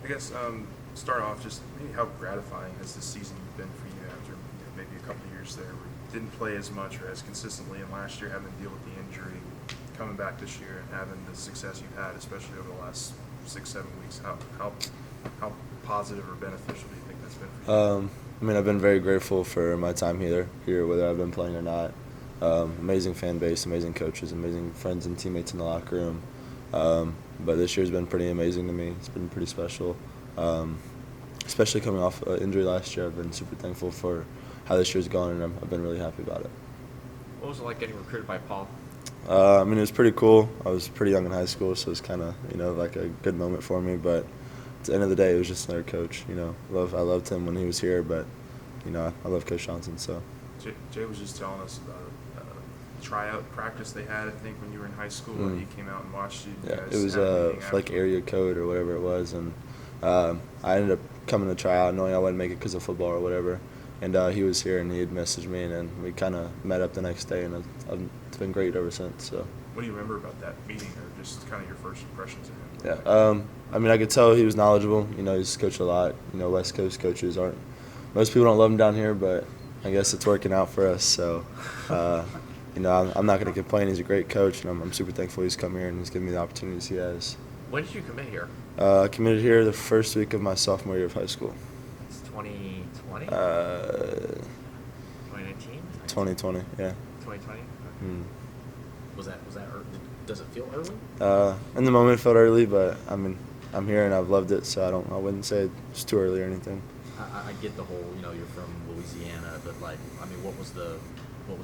I guess start off just maybe how gratifying has this season been for you after maybe a couple of years there where you didn't play as much or as consistently, and last year having to deal with the injury, coming back this year and having the success you've had, especially over the last 6-7 weeks. How positive or beneficial do you think that's been for you? I mean, I've been very grateful for my time here, whether I've been playing or not. Amazing fan base, amazing coaches, amazing friends and teammates in the locker room. But this year's been pretty amazing to me. It's been pretty special. Especially coming off an injury last year, I've been super thankful for how this year's gone, and I've been really happy about it. What was it like getting recruited by Paul? I mean, it was pretty cool. I was pretty young in high school, so it was kind of, like a good moment for me. But at the end of the day, it was just another coach. I loved him when he was here, but, I love Coach Johnson. So Jay was just telling us about a tryout practice they had, I think, when you were in high school, and he came out and watched you. Yeah, it was like area code or whatever it was, and I ended up coming to try out knowing I wouldn't make it because of football or whatever. And he was here, and he had messaged me, and then we kind of met up the next day, and it's been great ever since. So. What do you remember about that meeting, or just kind of your first impressions of him? Yeah, I mean, I could tell he was knowledgeable. He's coached a lot. West Coast coaches aren't – most people don't love him down here, but I guess it's working out for us. So, I'm not going to complain. He's a great coach, and I'm super thankful he's come here and he's given me the opportunities he has. When did you commit here? I committed here the first week of my sophomore year of high school. It's 2020? 2019, 2019? yeah. 2020? Mm. Was that early? Does it feel early? In the moment, it felt early, but I mean, I'm here and I've loved it, so I wouldn't say it's too early or anything. I get the whole, you're from Louisiana, but what was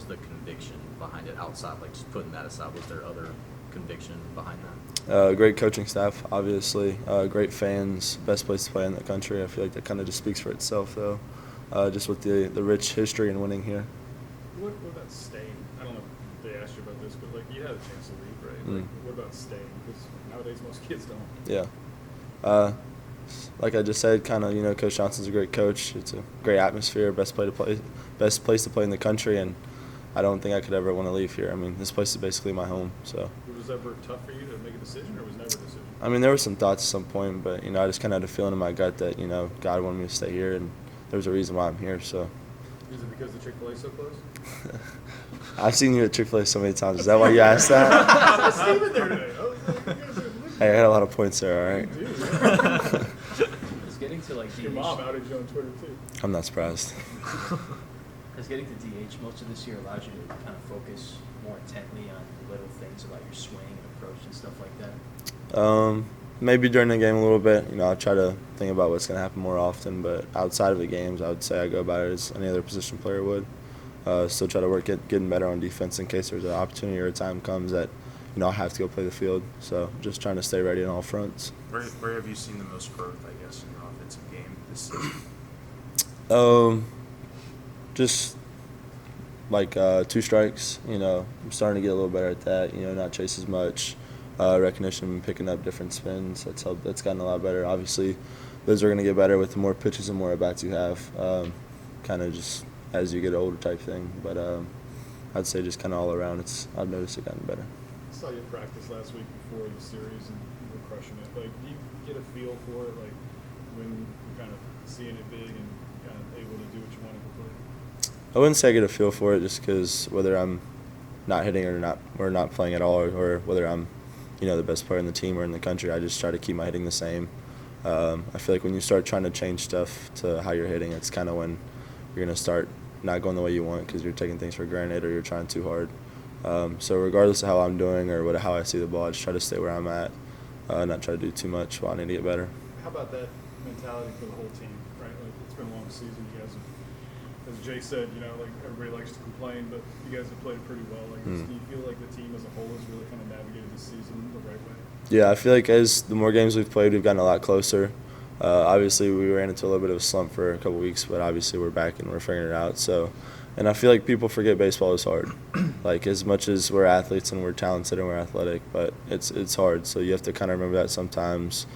the conviction behind it outside? Like, just putting that aside, was there other conviction behind that? Great coaching staff, obviously. Great fans, best place to play in the country. I feel like that kind of just speaks for itself, though. Just with the rich history and winning here. What about staying? I don't know if they asked you about this, but you had a chance to leave, right? What about staying? Because nowadays most kids don't. Yeah. Like I just said, kind of, Coach Johnson's a great coach. It's a great atmosphere, best place to play in the country, and I don't think I could ever want to leave here. I mean, this place is basically my home. So. Was it ever tough for you to make a decision, or was it never a decision? I mean, there were some thoughts at some point, but I just kind of had a feeling in my gut that God wanted me to stay here, and there's a reason why I'm here. So. Is it because the Chick-fil-A is so close? I've seen you at Chick-fil-A so many times. Is that why you asked that? I was Steven there today. I was like, you guys are Hey, I had a lot of points there, all right? Is getting to Your mom outed you on Twitter, too. I'm not surprised. Has getting to DH most of this year allowed you to kind of focus more intently on little things about your swing and approach and stuff like that? Maybe during the game a little bit. I try to think about what's going to happen more often, but outside of the games, I would say I go about it as any other position player would. Still try to work at getting better on defense in case there's an opportunity or a time comes that I have to go play the field. So just trying to stay ready on all fronts. Where have you seen the most growth, I guess, in your offensive game this season? Just like 2 strikes. I'm starting to get a little better at that. Not chase as much. Recognition, picking up different spins. That's gotten a lot better. Obviously, those are going to get better with the more pitches and more at bats you have. Kind of just as you get older type thing. But I'd say just kind of all around, I've noticed it gotten better. I saw you practice last week before the series, and you were crushing it. Do you get a feel for it, when you're kind of seeing it big and kind of able to do what you want to play? I wouldn't say I get a feel for it just because whether I'm not hitting or not playing at all, or whether I'm the best player in the team or in the country, I just try to keep my hitting the same. I feel like when you start trying to change stuff to how you're hitting, it's kind of when you're going to start not going the way you want because you're taking things for granted or you're trying too hard. So regardless of how I'm doing or how I see the ball, I just try to stay where I'm at, not try to do too much while I need to get better. How about that mentality for the whole team, right? It's been a long season. You guys have, as Jay said, everybody likes to complain, but you guys have played pretty well. Do you feel like the team as a whole has really kind of navigated this season the right way? Yeah, I feel like as the more games we've played, we've gotten a lot closer. Obviously, we ran into a little bit of a slump for a couple weeks, but obviously we're back and we're figuring it out. So, and I feel like people forget baseball is hard. As much as we're athletes and we're talented and we're athletic, but it's hard. So you have to kind of remember that sometimes.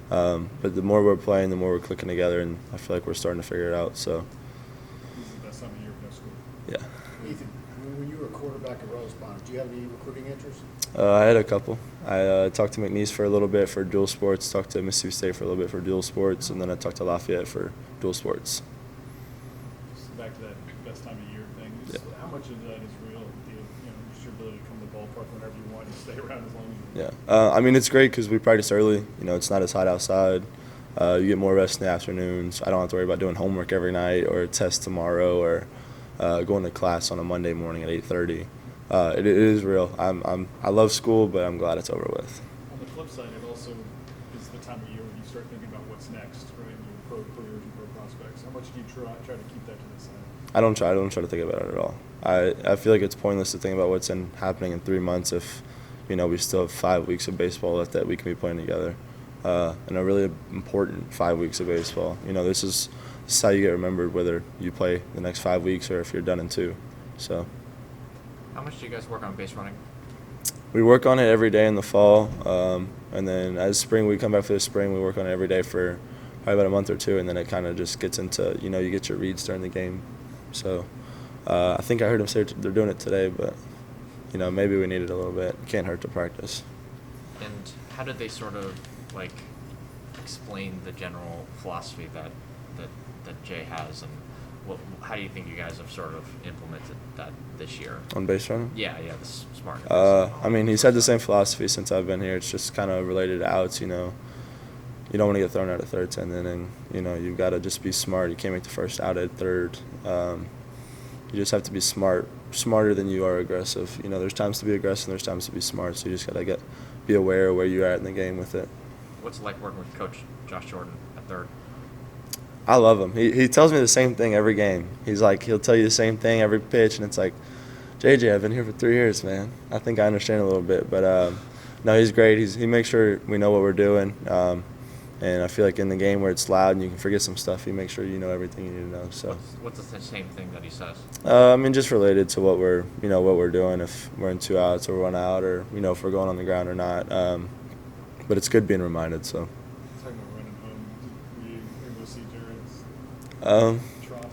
But the more we're playing, the more we're clicking together, and I feel like we're starting to figure it out. So. This is the best time of year for school. Yeah. Ethan, when you were a quarterback at Rosebond, do you have any recruiting interest? I had a couple. I talked to McNeese for a little bit for dual sports, talked to Mississippi State for a little bit for dual sports, and then I talked to Lafayette for dual sports. Just back to that best time of year thing. Just how much of that is real? Just your ability to come to the ballpark whenever you want and stay around as long as you want. Yeah, I mean, it's great because we practice early. It's not as hot outside. You get more rest in the afternoons. I don't have to worry about doing homework every night or a test tomorrow or going to class on a Monday morning at 8:30. It is real. I love school, but I'm glad it's over with. On the flip side, it also is the time of year when you start thinking about what's next, right? Your pro careers and pro prospects. How much do you try to keep that to the side? I don't try to think about it at all. I feel like it's pointless to think about what's happening in 3 months if we still have 5 weeks of baseball left that we can be playing together, and a really important 5 weeks of baseball. This is how you get remembered, whether you play the next 5 weeks or if you're done in 2. So. How much do you guys work on base running? We work on it every day in the fall, and then as spring we come back for the spring, we work on it every day for probably about a month or 2, and then it kind of just gets into you get your reads during the game. So I think I heard them say they're doing it today, but maybe we need it a little bit. Can't hurt to practice. And how did they sort of explain the general philosophy that Jay has, and how do you think you guys have sort of implemented that this year? On base running? Yeah, the smartness. I mean, he's had the same philosophy since I've been here. It's just kind of related to outs, You don't want to get thrown out at third, 10th inning. You've got to just be smart. You can't make the first out at third. You just have to be smarter than you are aggressive. There's times to be aggressive and there's times to be smart, so you just got to be aware of where you're at in the game with it. What's it like working with Coach Josh Jordan at third? I love him. He tells me the same thing every game. He'll tell you the same thing every pitch, and it's like, JJ, I've been here for 3 years, man. I think I understand a little bit, but no, he's great. He makes sure we know what we're doing, and I feel like in the game where it's loud and you can forget some stuff, he makes sure you know everything you need to know. So what's the same thing that he says? I mean, just related to what we're doing, if we're in 2 outs or 1 out, or if we're going on the ground or not. But it's good being reminded. So. Talking about running home, were you able to see Jared's trot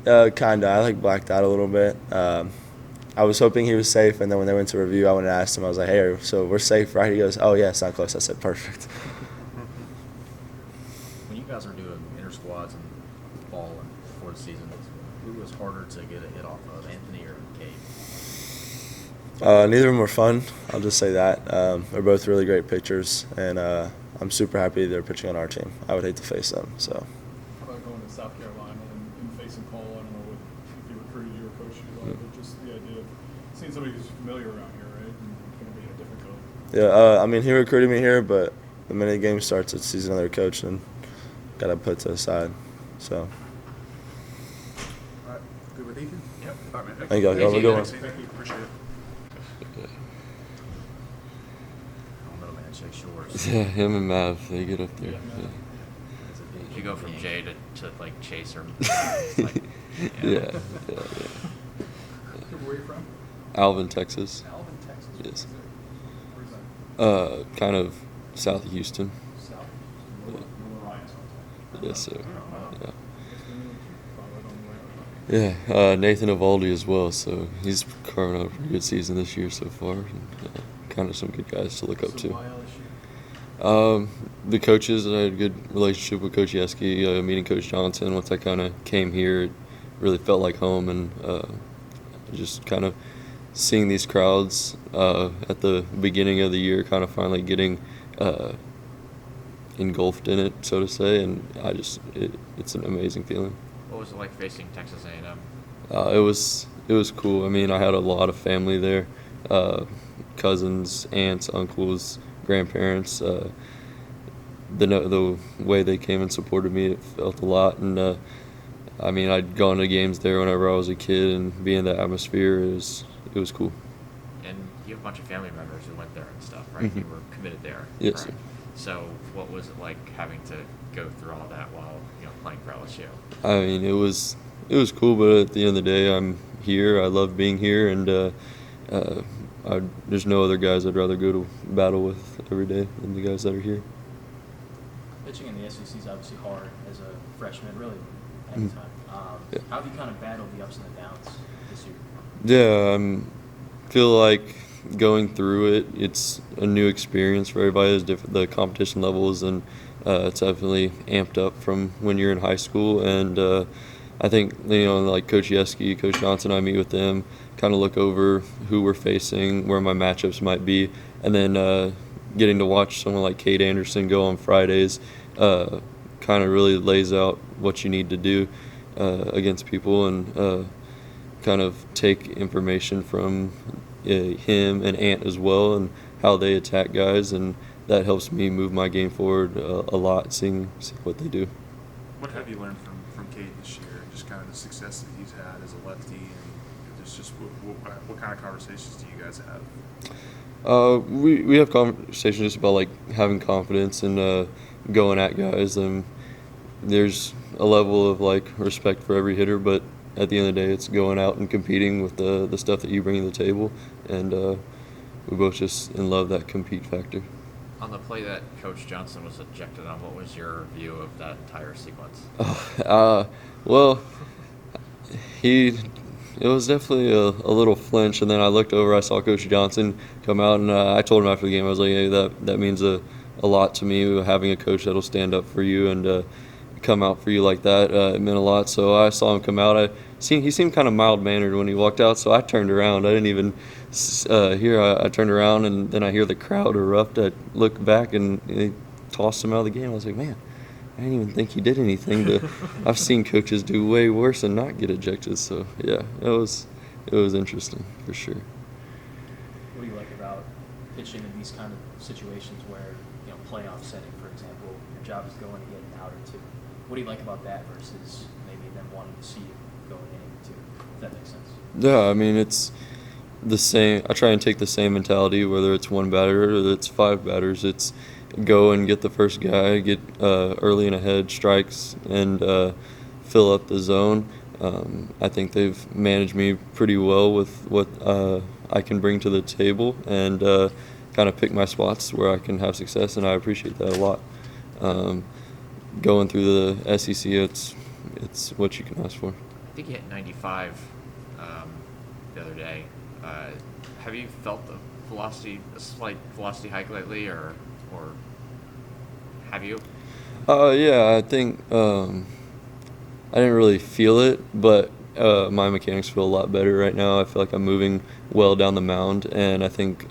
home? Kinda. I blacked out a little bit. I was hoping he was safe, and then when they went to review, I went and asked him. I was like, "Hey, so we're safe, right?" He goes, "Oh yeah, it's not close." I said, "Perfect." When you guys are doing inter squads and fall and before the season, who was harder to get a hit off of, Anthony or Gabe? Neither of them were fun. I'll just say that. They're both really great pitchers, and I'm super happy they're pitching on our team. I would hate to face them. So. How about going to South Carolina and facing Cole? I don't know if he recruited you or coached you, but just the idea of seeing somebody who's familiar around here, right? And going to be in a different coach. Yeah, I mean, he recruited me here, but the minute the game starts, he's another coach, and got to put to the side. So. All right, good with Ethan? Yep. All right, man. Thank you. Y'all have a good one. Thank you. Appreciate it. Middle man, Jay Shores. Yeah, him and Mav, they get up there. Yeah, Yeah. Did you go from Jay to Chase or? Yeah. Where are you from? Alvin, Texas. Alvin, Texas. Yes. Where's that? Kind of south of Houston. South. Yeah. Ryan's Yes, sir. Yeah. Yeah. Yeah, Nathan Evaldi as well. So he's carving out a pretty good season this year so far. And, kind of some good guys to look up So to. why LSU? The coaches, I had a good relationship with Coach Yeski. Meeting Coach Johnson, once I kind of came here, it really felt like home, and just kind of seeing these crowds at the beginning of the year, kind of finally getting engulfed in it, so to say, and it's an amazing feeling. What was it like facing Texas A&M? It was cool. I mean, I had a lot of family there, cousins, aunts, uncles, grandparents. The way they came and supported me, it felt a lot. And I mean, I'd gone to games there whenever I was a kid, and being in the atmosphere, it was cool. And you have a bunch of family members who went there and stuff, right? Mhm. You were committed there. Yes, right? sir. So what was it like having to go through all that while playing for LSU? I mean, it was cool, but at the end of the day, I'm here. I love being here, and there's no other guys I'd rather go to battle with every day than the guys that are here. Pitching in the SEC is obviously hard as a freshman, really, any time. Yeah. How have you kind of battled the ups and the downs this year? Yeah, feel like going through it, it's a new experience for everybody. There's the competition levels, and it's definitely amped up from when you're in high school. And I think, like Coach Yeski, Coach Johnson, I meet with them, kind of look over who we're facing, where my matchups might be, and then getting to watch someone like Kate Anderson go on Fridays kind of really lays out what you need to do against people, and kind of take information from him and Ant as well, and how they attack guys, and that helps me move my game forward a lot, seeing what they do. What have you learned from Cade this year? Just kind of the success that he's had as a lefty, and just what kind of conversations do you guys have? We have conversations just about like having confidence and going at guys, and there's a level of like respect for every hitter, but at the end of the day, it's going out and competing with the stuff that you bring to the table, and we both just in love that compete factor. On the play that Coach Johnson was ejected on, what was your view of that entire sequence? Well, it was definitely a little flinch, and then I looked over, I saw Coach Johnson come out, and I told him after the game, I was like, hey, that means a lot to me, having a coach that'll stand up for you and come out for you like that. It meant a lot. So I saw him come out. He seemed kind of mild-mannered when he walked out, so I turned around. I didn't even hear. I turned around, and then I hear the crowd erupt. I look back, and they tossed him out of the game. I was like, man, I didn't even think he did anything. I've seen coaches do way worse and not get ejected. So, yeah, it was interesting for sure. What do you like about pitching in these kind of situations where, playoff setting, for example, your job is going to get an out or two? What do you like about that versus maybe them wanting to see you go in inning two, if that makes sense? Yeah, I mean, it's the same. I try and take the same mentality, whether it's one batter or it's five batters. It's go and get the first guy, get early and ahead strikes, and fill up the zone. I think they've managed me pretty well with what I can bring to the table, and kind of pick my spots where I can have success, and I appreciate that a lot. Going through the SEC, it's what you can ask for. I think you hit 95 the other day. Have you felt a slight velocity hike lately, or have you? Yeah, I think I didn't really feel it, but my mechanics feel a lot better right now. I feel like I'm moving well down the mound, and I think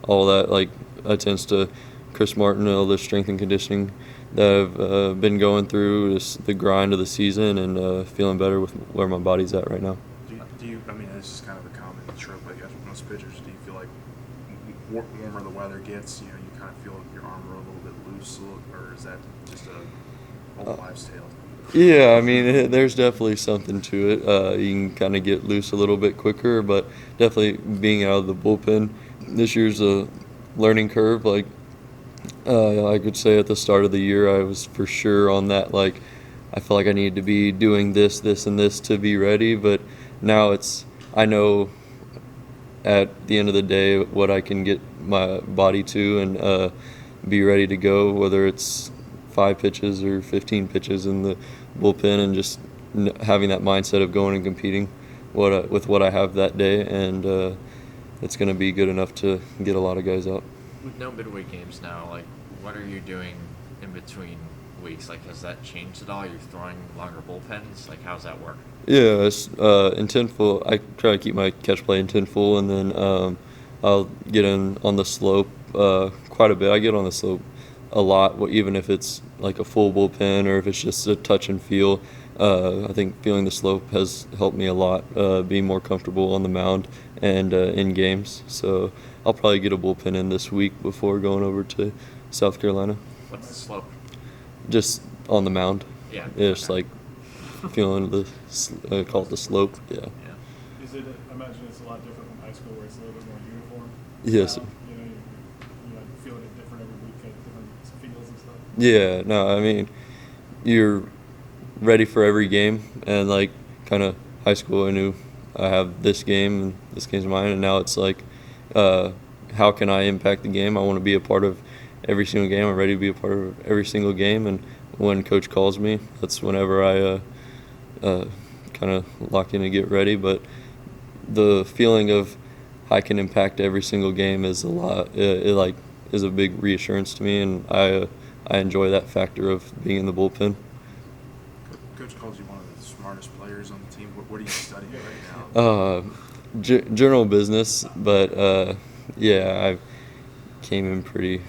all that attends to Chris Martin, all the strength and conditioning that I've been going through, just the grind of the season, and feeling better with where my body's at right now. Do you? I mean, this is kind of a common trope, I guess, with most pitchers. Do you feel like warmer the weather gets, you kind of feel your arm roll a little bit loose, or is that just a old wives' tale? Yeah, I mean, there's definitely something to it. You can kind of get loose a little bit quicker, but definitely being out of the bullpen this year's a learning curve. I could say at the start of the year, I was for sure on that. I felt like I needed to be doing this, and this to be ready. But now I know at the end of the day what I can get my body to and be ready to go, whether it's 5 pitches or 15 pitches in the bullpen, and just having that mindset of going and competing with what I have that day, and it's going to be good enough to get a lot of guys out. With no midweek games now, what are you doing in between weeks? Has that changed at all? You're throwing longer bullpens? How's that work? Yeah, it's intentful. I try to keep my catch play intentful, and then I'll get in on the slope quite a bit. I get on the slope a lot, even if it's a full bullpen or if it's just a touch and feel. I think feeling the slope has helped me a lot, being more comfortable on the mound and in games. So I'll probably get a bullpen in this week before going over to South Carolina. What's the slope? Just on the mound. Yeah. It's okay. Feeling call it the slope. Yeah. Yeah. Is it? I imagine it's a lot different from high school, where it's a little bit more uniform. Yes. You're feeling it different every week at different fields and stuff. Yeah. No, I mean, you're ready for every game, and kind of high school, I knew I have this game and this game's mine, and now it's how can I impact the game? I want to be a part of every single game. I'm ready to be a part of every single game, and when coach calls me, that's whenever I kind of lock in and get ready. But the feeling of I can impact every single game is a lot. It is a big reassurance to me, and I enjoy that factor of being in the bullpen. Coach calls you one of the smartest players on the team. What are you studying right now? General business, but yeah, I came in pretty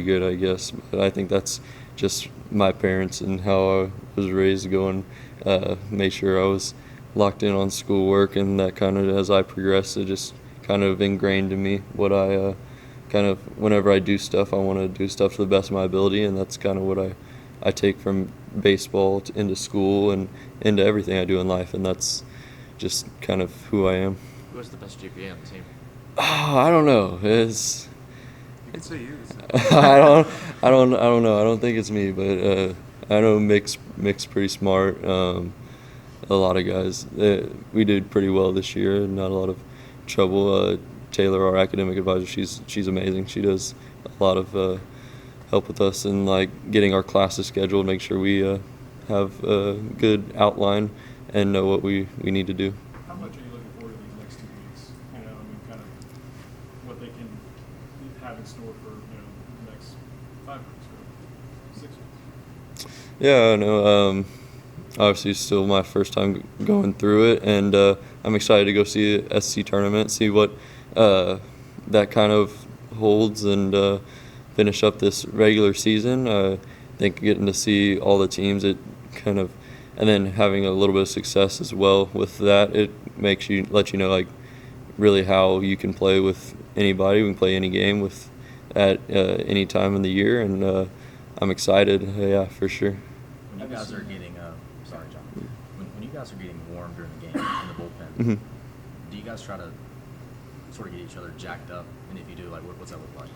good, I guess. But I think that's just my parents and how I was raised to go and make sure I was locked in on schoolwork, and that kind of, as I progressed, it just kind of ingrained in me what I kind of, whenever I do stuff, I want to do stuff to the best of my ability, and that's kind of what I take from baseball into school and into everything I do in life, and that's just kind of who I am. Who has the best GPA on the team? I don't know. It's You can say you. I don't know. I don't think it's me, but I know Mick's pretty smart. A lot of guys. We did pretty well this year. Not a lot of trouble. Taylor, our academic advisor, she's amazing. She does a lot of help with us in like getting our classes scheduled, make sure we have a good outline and know what we need to do. How much are you looking forward to these next 2 weeks? You know, I mean, kind of what they can have in store for, you know, the next 5 weeks or 6 weeks. Yeah, I know. Obviously, it's still my first time going through it, and I'm excited to go see a SC tournament, see what that kind of holds, and finish up this regular season. I think getting to see all the teams, it kind of, and then having a little bit of success as well with that, it lets you know like really how you can play with anybody. We can play any game with at any time in the year, and I'm excited. Yeah, for sure. When you guys are getting, sorry, John. When you guys are getting warm during the game in the bullpen, Mm-hmm. do you guys try to sort of get each other jacked up? And if you do, like, what's that look like?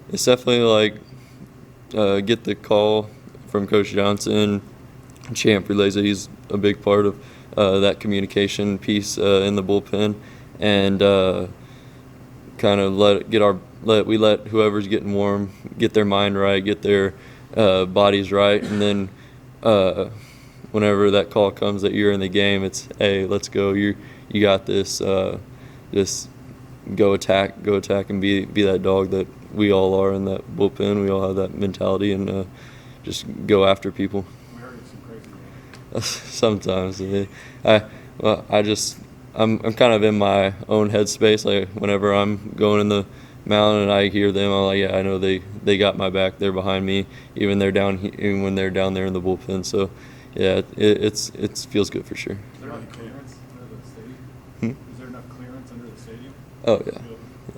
It's definitely like get the call from Coach Johnson. Champ relays that he's a big part of that communication piece in the bullpen, and kind of let whoever's getting warm get their mind right, get their bodies right, and then whenever that call comes that you're in the game, it's hey, let's go, you got this, just go attack and be that dog that we all are in that bullpen. We all have that mentality, and just go after people. We heard it's some crazy game. Sometimes I'm kind of in my own headspace. Like whenever I'm going in the mound and I hear them, I'm like, yeah, I know they got my back. They're behind me, even when they're down there in the bullpen. So yeah, it feels good for sure. Is there enough clearance under the stadium? Hmm? Is there enough clearance under the stadium? Oh yeah.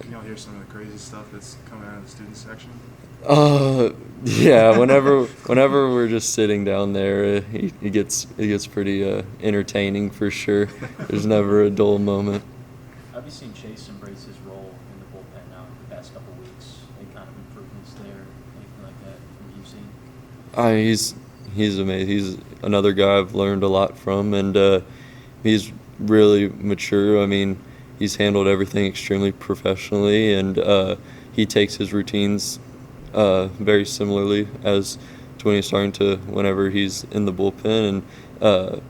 Can y'all hear some of the crazy stuff that's coming out of the student section? Yeah. Whenever we're just sitting down there, it gets pretty entertaining for sure. There's never a dull moment. Have you seen Chase embrace his role in the bullpen now the past couple of weeks? Any kind of improvements there, anything like that from what you've seen? He's amazing. He's another guy I've learned a lot from, and he's really mature. I mean, he's handled everything extremely professionally, and he takes his routines very similarly as to when he's starting to whenever he's in the bullpen, and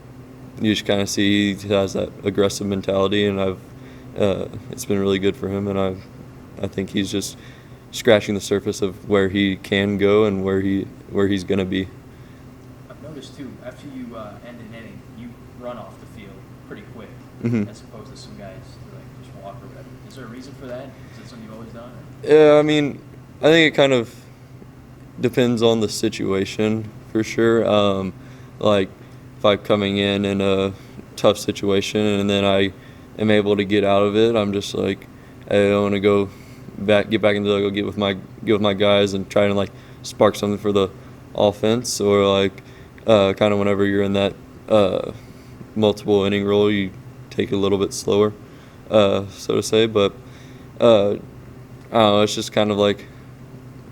you just kind of see he has that aggressive mentality, and it's been really good for him, and I think he's just scratching the surface of where he can go and where he's going to be. I've noticed too, after you end an inning, you run off the field pretty quick, Mhm. as opposed to some guys who like just walk or whatever. Is there a reason for that? Is it something you've always done? Or? Yeah, I mean, I think it kind of depends on the situation for sure. Like if I'm coming in a tough situation and then I am able to get out of it, I'm just like, hey, I want to get back into the dugout, get with my guys and try to like spark something for the offense, or like kind of whenever you're in that multiple inning role, you take it a little bit slower, so to say. But I don't know, it's just kind of like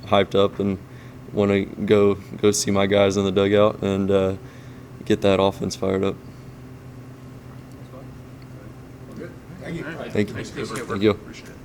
hyped up and want to go see my guys in the dugout and get that offense fired up. Thank you. Thank you. Thanks, Cooper. Thank you. Appreciate it.